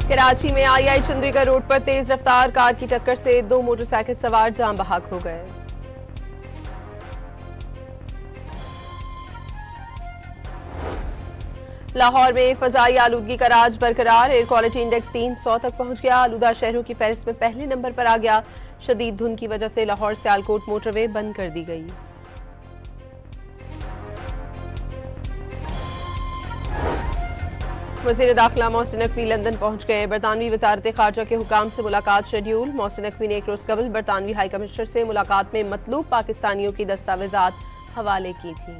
कराची में आई चंद्रिका रोड पर तेज रफ्तार कार की टक्कर से 2 मोटरसाइकिल सवार जान बहक हो गए। लाहौर में फजाई आलूदगी का राज बरकरार, एयर क्वालिटी इंडेक्स 300 तक पहुंच गया। आलूदा शहरों की फहरिस्त में पहले नंबर पर आ गया। शदीद धुंध की वजह से लाहौर सियालकोट मोटरवे बंद कर दी गई। वज़ीर दाखिला मोहसिन नकवी लंदन पहुंच गए। बरतानवी वजारत खारजा के हुकाम से मुलाकात शेड्यूल। मोहसिन नकवी ने एक रोज कबल बरतानवी हाई कमिश्नर से मुलाकात में मतलूब पाकिस्तानियों की दस्तावेजात हवाले की थी।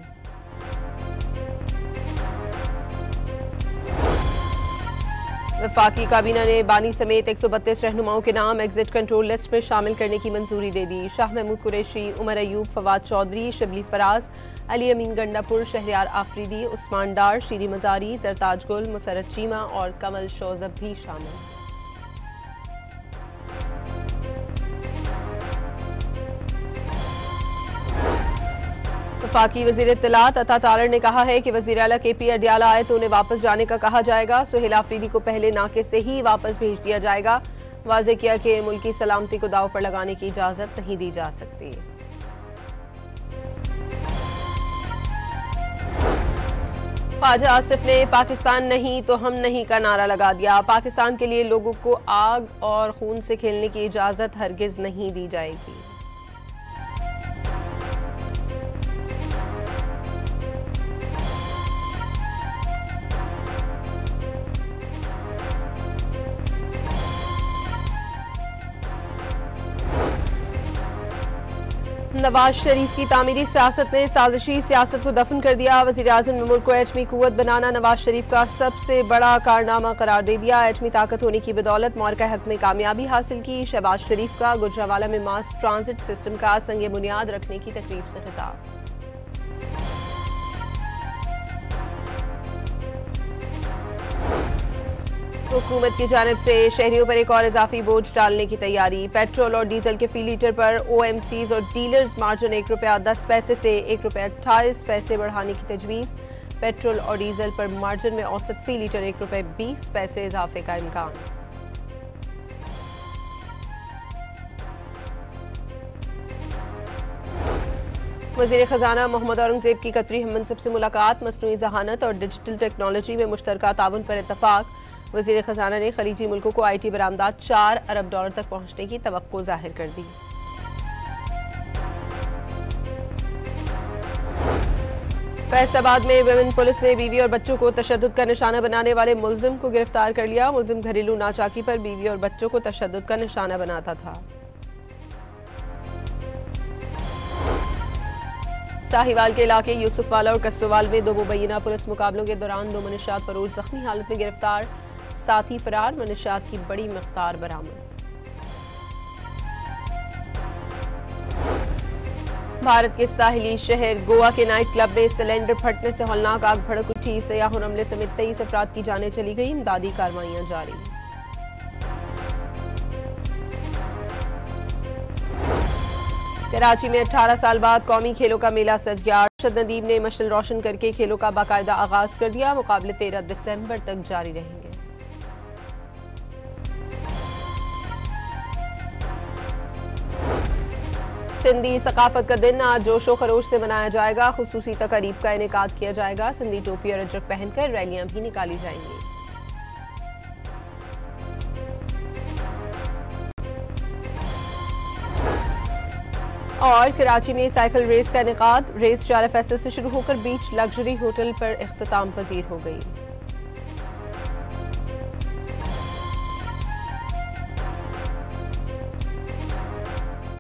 वफाकी काबीना ने बानी समेत 132 रहनुमाओं के नाम एग्जिट कंट्रोल लिस्ट में शामिल करने की मंजूरी दे दी। शाह महमूद कुरैशी, उमर अयूब, फवाद चौधरी, शबली फराज, अली अमीन गंडापुर, शहरियार आफरीदी, उस्मान डार, शीरी मजारी, जरताज गुल, मुसरत चीमा और कमल शौजब भी शामिल। वफाकी वजीर इत्तलात अता तालर ने कहा है कि वजीर आला KP अडियाला आए तो उन्हें वापस जाने का कहा जाएगा। सुहेल आफरीदी को पहले नाके से ही वापस भेज दिया जाएगा। वाज़े किया कि मुल्क की सलामती को दाव पर लगाने की इजाजत नहीं दी जा सकती। ख्वाजा आसिफ ने पाकिस्तान नहीं तो हम नहीं का नारा लगा दिया। पाकिस्तान के लिए लोगों को आग और खून से खेलने की इजाजत हरगिज नहीं दी जाएगी। नवाज शरीफ की तामीरी सियासत ने साजिशी सियासत को दफन कर दिया। वज़ीर आज़म ने मुल्क को एटमी कुव्वत बनाना नवाज शरीफ का सबसे बड़ा कारनामा करार दे दिया। एटमी ताकत होने की बदौलत मार्का हक में कामयाबी हासिल की। शहबाज शरीफ का गुजरावाला में मास ट्रांजिट सिस्टम का संग बुनियाद रखने की तकरीब से खिताब। हुकूमत की जानिब से शहरियों पर एक और इजाफी बोझ डालने की तैयारी। पेट्रोल और डीजल के फी लीटर पर OMCs और डीलर्स मार्जिन ₹1.10 से ₹1.28 बढ़ाने की तजवीज़। पेट्रोल और डीजल पर मार्जिन में औसत फी लीटर ₹1.20 इजाफे का इम्कान। वज़ीर खजाना मोहम्मद औरंगजेब की कतरी हममनसब से मुलाकात। मसनूई जहानत और डिजिटल टेक्नोलॉजी में मुश्तरका ताउन पर इत्तफाक। वज़ीर खजाना ने खलीजी मुल्कों को IT बरामदात $4 अरब तक पहुंचने की तवक्को जाहिर कर दी। फैसलाबाद में विमेन पुलिस ने बीवी और बच्चों को तशद्दुद का निशाना बनाने वाले मुल्जिम को गिरफ्तार कर लिया। मुल्जिम घरेलू नाचाकी पर बीवी और बच्चों को तशद्दुद का निशाना बनाता था। साहिवाल के इलाके यूसुफवाला और कस्सोवाल में 2 मुबैना पुलिस मुकाबलों के दौरान 2 मनशियात फरोश जख्मी हालत में गिरफ्तार, साथी फरार। मनशियात की बड़ी मिक़दार बरामद। भारत के साहिली शहर गोवा के नाइट क्लब में सिलेंडर फटने से हौलनाक आग भड़क उठी। सयाहुन हमले समेत 23 अफराद की जानें चली गई। इमदादी कार्रवाइयां जारी। कराची में 18 साल बाद कौमी खेलों का मेला सज गया। अरशद नदीम ने मशल रोशन करके खेलों का बाकायदा आगाज कर दिया। मुकाबले 13 दिसंबर तक जारी रहेंगे। सिंधी सकाफत का दिन आज जोशो खरोश से मनाया जाएगा। खुसूसी तकरीब का इनेकाद किया जाएगा। सिंधी टोपी और अजरक पहनकर रैलियां भी निकाली जाएंगी। और कराची में साइकिल रेस का इनेकाद। रेस 4 फैसल से शुरू होकर बीच लग्जरी होटल पर इख्तिताम पजीर हो गई।